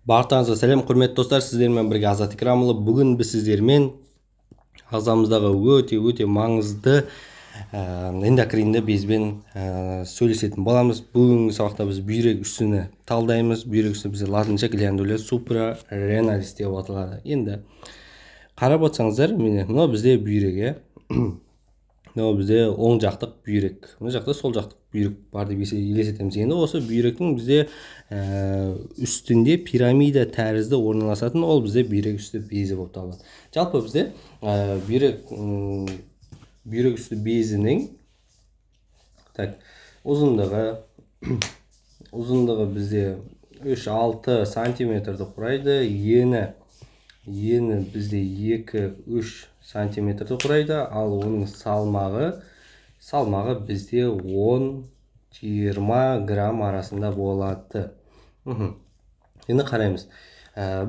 Барлықтарыңызға сәлем, құрметті достар, сіздермен бірге Азат Икрамұлы. Бүгін біз сіздермен ағзамыздағы өте маңызды эндокринді безбен сөйлесетін боламыз. Бүгінгі сабақта біз бүйрек үстіні талдаймыз. Бүйрек үсті бізде латынша глиандуля супрареналис деп аталады. Енді қарап отырсаңыздар, мынау бізде бүйрек, мынау бізде оң жақтық бүйрек, мына жақта сол жақтық бүйрек бар деп елестетеміз. Енді осы бүйректің бізде үстінде пирамида тәрізді орналасатын, ол бізде бүйрек үсті безі болып табылады. Жалпы бізде бүйрек үсті безінің ұзындығы бізде 3-6 сантиметрді құрайды. Ені бізде 2-3 сантиметрді құрайды, ал оның салмағы бізде 10-20 грамм арасында болады. Енді қараймыз.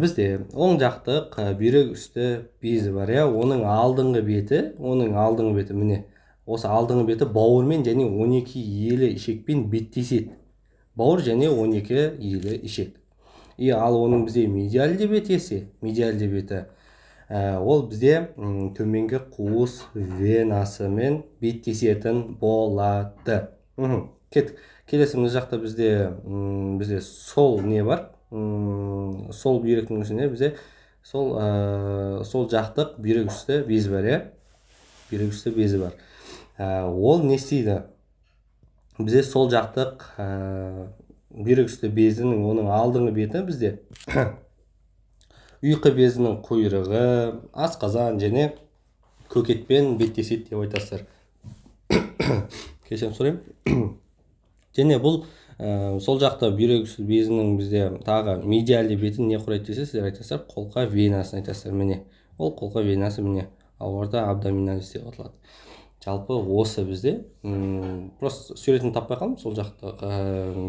Бізде оң жақтық бүйрек үсті безі бар, оның алдыңғы беті міне. Осы алдыңғы беті бауырмен және 12 елі ішекпен беттеседі. Бауыр және 12 елі ішек. Ал оның бізде медиальды беті, ол бізде төменгі қуыс венасымен беттесетін болады. Келесі мына жақта бізде сол не бар? Сол бүйректің үстінде бізде сол жақтық бүйрек үсті безі бар, бүйрек үсті безі бар. Ол не істейді? Бізде сол жақтық бүйрек үсті безінің оның алдыңғы беті бізде ұйқы безінің құйрығы, асқазан және көкетпен беттеседі деп айтасыздар. Кешірім сұраймын. Және бұл сол жақта бүйрек үсті безінің бізде тағы медиальды бетін не құрайды десе, сіздер айтасыздар, қолқа венасын айтасыздар. Міне, ол қолқа венасы, міне, аорта абдоминалис деп аталады. Жалпы осы бізде просто суретін таппай қалдым, сол жақта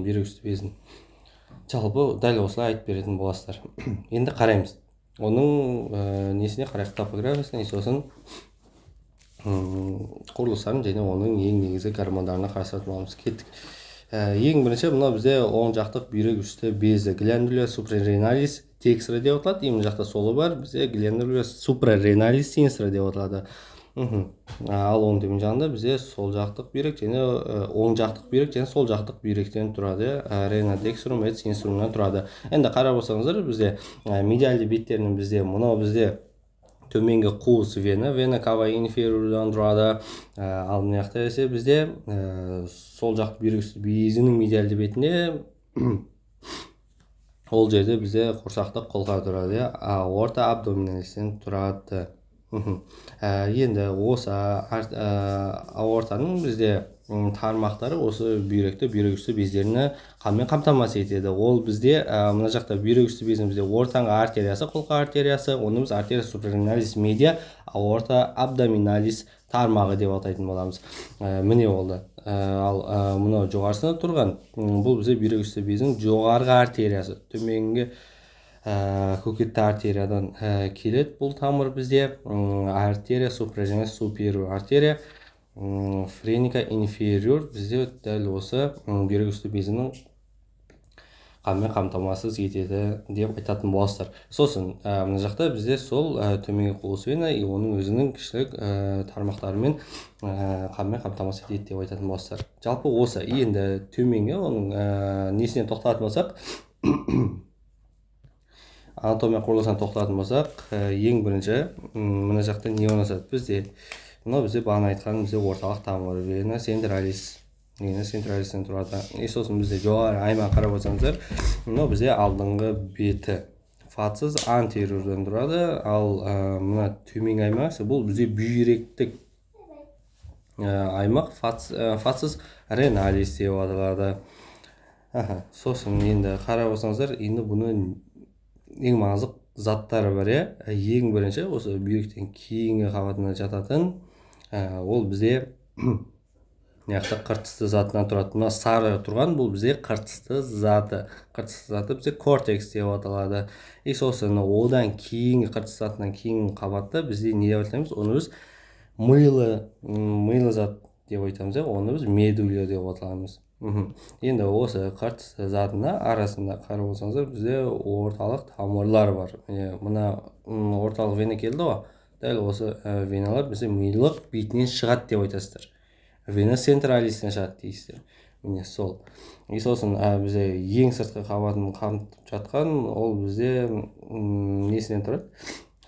бүйрек үсті безін. Жалпы дәл осылай айтып беретін боласыздар. Енді қараймыз. Оның несіне қарайық, топографиясына, сосын құрылыстарын және оның ең негізгі гормондарына қарастыратын боламыз. Кеттік. Ең бірінші мынау бізде оң жақтық бүйрек үсті безі, глиандуля супрареналис тексра деп аталады. Ең жақта солы бар, бізде глиандуля супрареналис синстра деп аталады. Ал оның төмен жағында бізде сол жақтық бүйрек және оң жақтық бүйрек және сол жақтық бүйректен тұрады. Ренодекструм эт синструмнан тұрады. Енді қарап отырсаңыздар, бізде медиальды беттерінің бізде мынау бізде төменгі қуыс вена кава инфериордан тұрады. Ал мына жақта есе бізде сол жақтық бүйрек үсті безінің медиальды бетінде ол жерде бізде құрсақтық қолқа тұрады, аорта абдоминалистен тұрады. Енді осы аортаның бізде тармақтары осы бүйрек үсті бездеріне қанмен қамтамасыз етеді. Ол бізде мына жақта бүйрек үсті безінің бізде ортаңғы артериясы, қолқа артериясы, оны біз артерия супрареналис медиа, аорта абдоминалис тармағы деп атайтын боламыз. Міне болды. Ал мынау жоғарысында тұрған, бұл бізде бүйрек үсті безінің жоғарғы артериясы, төменгі көкетті артериядан келеді. Бұл тамыр бізде артерия супрареналис супериор, артерия френика инфериор бізде дәл осы бүйрек үсті безінің қанмен қамтамасыз етеді деп айтатын боласыздар. Сосын мына жақта бізде сол төменгі қуыс вена, оның өзінің кішілік тармақтарымен қанмен қамтамасыз етеді деп айтатын боласыздар. Жалпы осы. Енді төменгі оның несіне тоқталатын болсақ, анатомия құрылысына тоқталатын болсақ, ең бірінші мына жақта не орналасады? Мынау бізде бағана айтқан бізде орталық тамыр, вена централистен тұрады. Сосын бізде жоғары аймақ қарап отырсаңыздар, мынау бізде алдыңғы беті, фацис антериордан тұрады. Ал мына төменгі аймақ, бұл бізде бүйректік аймақ, фацис реналис деп аталады. Сосын енді қарап отырсаңыздар, енді бұны ең маңызды заттары бар, ең бірінші осы бүйректен кейінгі қабатына жататын, ол бізде қыртысты затынан тұрады. Мына сары тұрған, бұл бізде қыртысты заты. Қыртысты заты бізде кортекс деп аталады. Сосын одан кейінгі қыртысты затынан кейінгі қабатты бізде не деп айтамыз? Оны біз мыйлы зат деп айтамыз, оны біз медуля деп атаймыз. Енді осы қыртыс затына арасында қарап болсаңыздар, бізде орталық тамырлар бар. Мына орталық вена келді ғой. Дәл осы веналар бізде милық бетінен шығады деп айтасыздар. Вена централистен шығады дейсіздер. Міне сол. Сосын бізде ең сыртқы қабатын қамтып жатқан ол бізде несінен тұрады?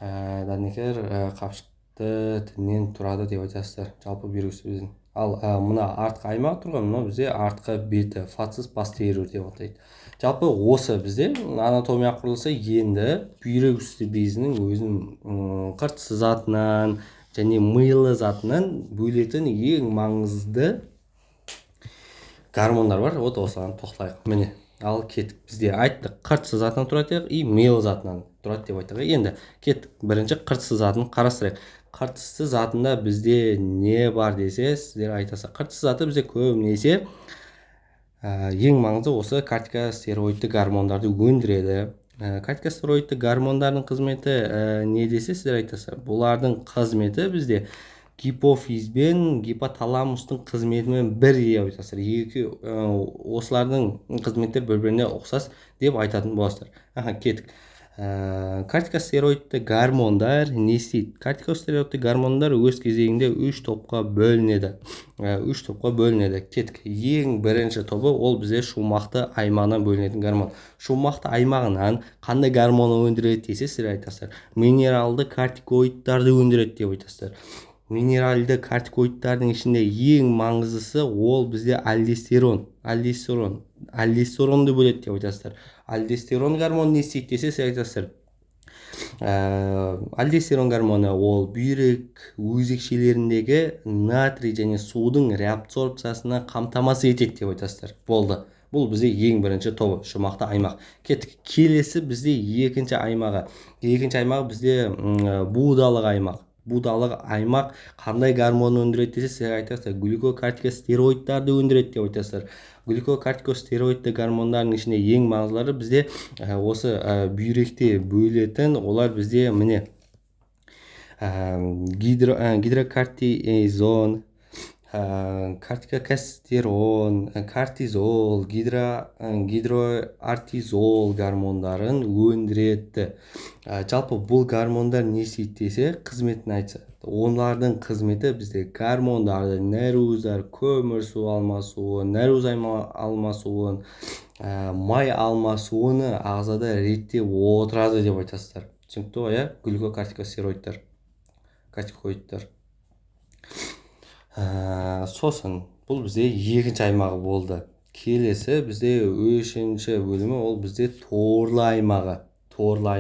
Дәнекер қапшықты тіннен тұрады деп айтасыздар. Жалпы бүйрек біздің. Ал мына артқы аймақ тұрған, мына бізде артқы беті, фацис постериор деп атайды. Жалпы осы бізде анатомия құрылысы енді бүйрек үсті безінің өзінің қыртыс затынан және мыйлы затынан бөлетін ең маңызды гормондар бар. Вот осыған тоқталайық. Міне, ал кеттік. Бізде айттық, қыртыс затынан тұрады и мыйлы затынан тұрады деп айттық. Енді кеттік, бірінші қыртыс затын қарастырайық. Қыртысты затында бізде не бар десе, сіздер айтасыз. Қыртыс заты бізде көбінесе ең маңызды осы кортикостероидты гормондарды өндіреді. Кортикостероидты гормондардың қызметі не десе, сіздер айтасыз. Бұлардың қызметі бізде гипофиз бен гипоталамустың қызметімен бір деп айтасыздар. Осылардың қызметтері бір-біріне ұқсас деп айтатын боласыздар. Кеттік. Кортикостероидты гормондар не істейді? Кортикостероидты гормондар өз кезегінде 3 топқа бөлінеді. Кеттік. Ең бірінші тобы ол бізде шумақты аймағынан бөлінетін гормон. Шумақты аймағынан қандай гормон өндіреді десе, сіздер айтасыздар. Минералды кортикоидтарды өндіреді деп айтасыздар. Минералды кортикоидтардың ішінде ең маңыздысы ол бізде альдостерон. Альдостеронды бөледі деп айтасыздар. Альдостерон гормоны не істейді десе, сіз айтасыздар. Альдостерон гормоны ол бүйрек өзекшелеріндегі натрий және судың реабсорбциясына қамтамасыз етеді деп айтасыздар. Болды. Бұл бізде ең бірінші тобы, шумақты аймақ. Кеттік. Келесі бізде екінші аймағы. Екінші аймағы бізде будалық аймақ. Будалық аймақ қандай гормон өндіреді десе, сіз айтасыздар. Глюкокортикостероидтарды өндіреді деп айтасыздар. Глюкокортикостероидты гормондардың ішінде ең маңыздылары бізде осы бүйректе бөлетін, олар бізде міне гидрокортизон, кортикостерон, кортизол, гидроартизол гормондарын өндіреді. Жалпы бұл гормондар не істейді десе, қызметін айтса. Олардың қызметі бізде гормондарды, нәруыздар, көмір су алмасуын, нәруыз алмасуын, май алмасуыны ағзада реттеп отырады деп айтасыздар. Түсінікті ғой, глюкокортикостероидтар, кортикоидтар. Сосын бұл бізде екінші аймағы болды. Келесі бізде үшінші бөлімі ол бізде торлы аймағы. Торлы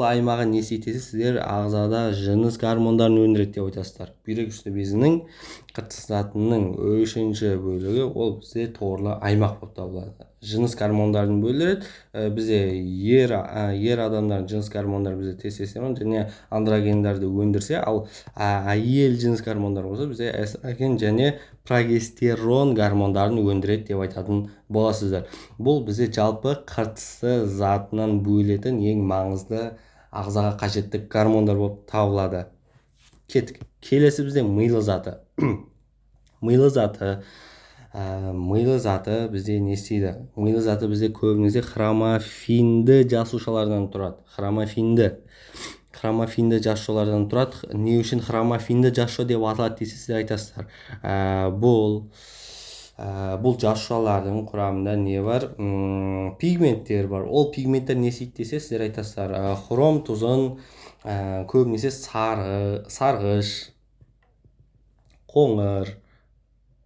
аймағы не істейді? Сіздер ағзада жыныс гормондарын өндіреді деп айтасыздар. Бүйрек үсті безінің қыртыс затының үшінші бөлігі ол бізде торлы аймақ болып табылады. Жыныс гормондарын бөлдіреді. Бізде ер адамдардың жыныс гормондары бізде тестостерон және андрогендерді өндірсе, ал әйел жыныс гормондары болса бізде эстроген және прогестерон гормондарын өндіреді деп айтатын боласыздар. Бұл бізде жалпы қыртысты затынан бөлетін ең маңызды ағзаға қажетті гормондар болып табылады. Кеттік. Келесі бізде мыйлы заты. Мыйлы заты бізде не істейді? Мыйлы заты бізде көбінесе хромофинді жасушалардан тұрады. Хромофинді жасушалардан тұрады. Не үшін хромофинді жасуша деп аталады десе, сіздер айтасыздар. Бұл жасушалардың құрамында не бар? Пигменттер бар. Ол пигменттер не істейді десе, сіздер айтасыздар. Хром тұзын көбінесе сарғыш, қоңыр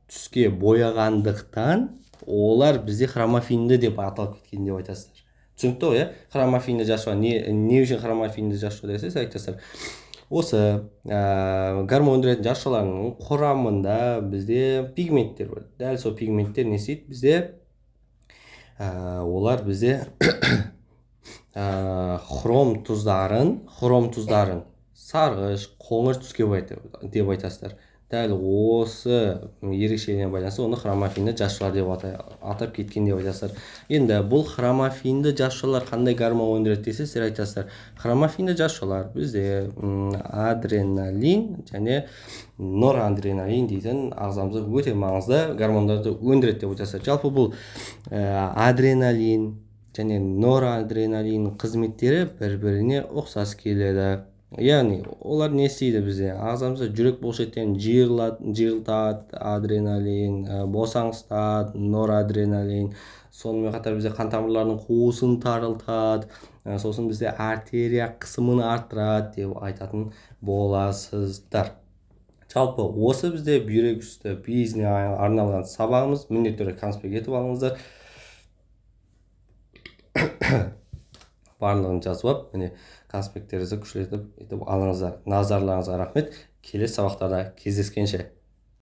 түске бояғандықтан олар бізде хромофинді деп аталып кеткен деп айтасыздар. Түсінікті ғой, хромофинді жасуша не үшін хромофинді жасуша десе, сіз айтасыздар. Осы гормон өндіретін жасушалардың құрамында бізде пигменттер бар. Дәл сол пигменттер не істейді? Бізде олар бізде хром тұздарын сарғыш, қоңыр түске бояйды деп айтасыздар. дәл осы ерекшелігіне байланысты оны хромофинді жасушалар деп атап кеткен деп айтасыздар. Енді бұл хромофинді жасушалар қандай гормон өндіреді десе, сіздер айтасыздар. Хромофинді жасушалар бізде адреналин және норадреналин дейтін ағзамызда өте маңызды гормондарды өндіреді деп айтасыздар. Жалпы бұл адреналин және норадреналин қызметтері бір-біріне ұқсас келеді. Яғни олар не істейді бізде? Ағзамызда жүрек бұлшықеттерін жиырылтады, адреналин, босаңсытады, норадреналин. Сонымен қатар бізде қан тамырларының қуысын тарылтады, сосын бізде артерия қысымын арттырады деп айтатын боласыздар. Жалпы осы бізде бүйрек үсті безіне арналған сабағымыз. Міндетті түрде конспект етіп алыңыздар. Барлығын жазып алып, міне конспекттеріңізді күшейтіп алыңыздар. Назарларыңызға рахмет. Келесі сабақтарда кездескенше.